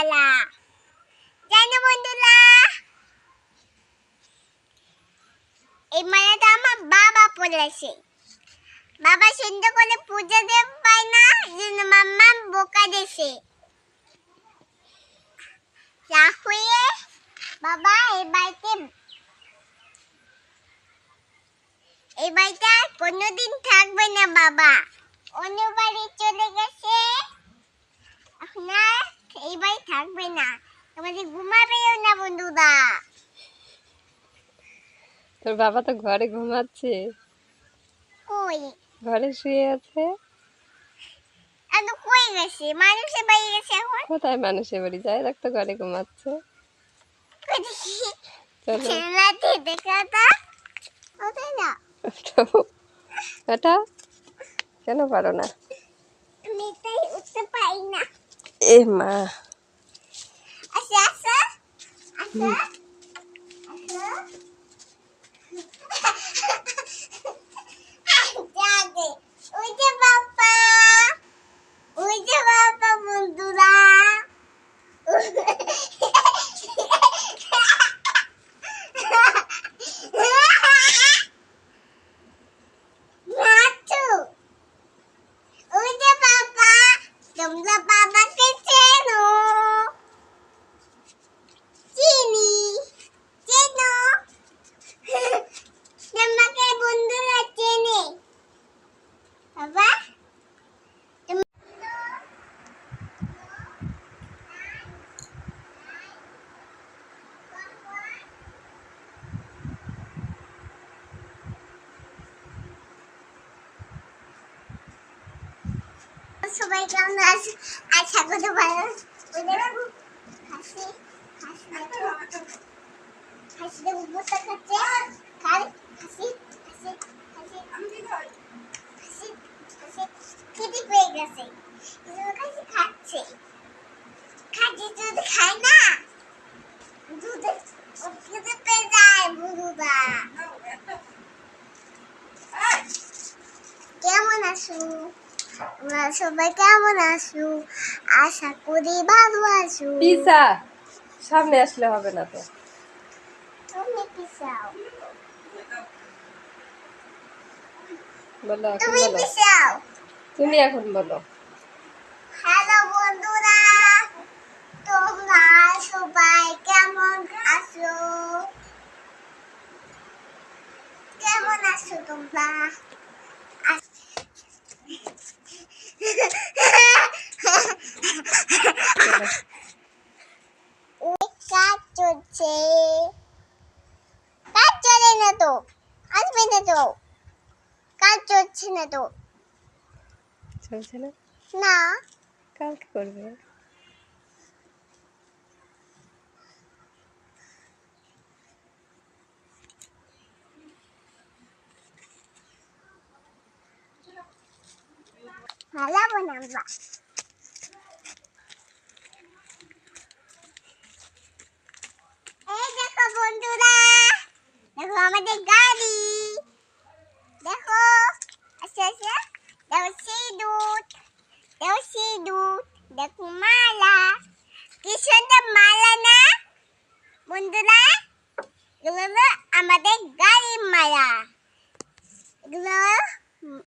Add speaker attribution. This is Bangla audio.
Speaker 1: পালা জানো বন্ধুরা এই মালাটা আমার বাবা পড়েছে বাবা সুন্দর করে পূজা দেব পায় না জন্য মাম্মা বোকা দিয়েছে রাহুয়ে বাবা এই বাড়িতে আর কোনোদিন থাকবে না বাবা অন্য বাড়ি চলে গেছে এখন আর এই বাড়ি থাকবে না তোমাদের ঘুমাবেও না বন্ধুরা
Speaker 2: তোর বাবা তো ঘরে ঘুমাচ্ছে
Speaker 1: কই
Speaker 2: ঘরে শুয়ে আছে
Speaker 1: এত কই গেছে মানুষের বাড়ি গেছে এখন
Speaker 2: কোথায় মানুষের বাড়ি যায় দেখ তো ঘরে ঘুমাচ্ছে চলো
Speaker 1: ছেলেটি দেখা তা ওটাই না
Speaker 2: এটা কেন পারো না
Speaker 1: আমি তাই উঠতে পারি না
Speaker 2: এ মা
Speaker 1: আচ্ছা আচ্ছা আচ্ছা আচ্ছা ওই যে বাবা বন্ধুরা ওই যে বাবা তোমরা বাবাকে চেনো চিনি চেনো তোমাকে বন্ধুরা চেনে বাবা সবাই কেমন আছে আশা করি ভালো হাসি হাসি হাসি বসে খাচ্ছে খাই হাসি হাসি হাসি হাসি হাসি খেতে পেয়ে গেছে কাছে খাচ্ছে খাচ্ছে যদি খায় না দুধে খেতে পেয়ে যায় বুড়ুদা কেমন আছো তোমরা সবাই কেমন আছো আশা করি ভালো আছো
Speaker 2: পিসা সামনে আসলে হবে না তো
Speaker 1: তুমি কি চাও
Speaker 2: বলো এখন
Speaker 1: তুমি
Speaker 2: বলো
Speaker 1: কি চাও
Speaker 2: তুমি এখন বলো
Speaker 1: হ্যালো বন্ধুরা তোমরা সবাই কেমন আছো কেমন আছো তোমরা কাজ চলছে কাজ চলে না তো আসবে না তো কাজ চলছে না তো
Speaker 2: চলছে না
Speaker 1: না
Speaker 2: কালকে করবে
Speaker 1: ভালো বানাবো এই দেখো বন্ধুরা দেখো আমাদের গাড়ি দেখো আচ্ছা আচ্ছা দেখো সিঁদুর দেখো সিঁদুর দেখো মালা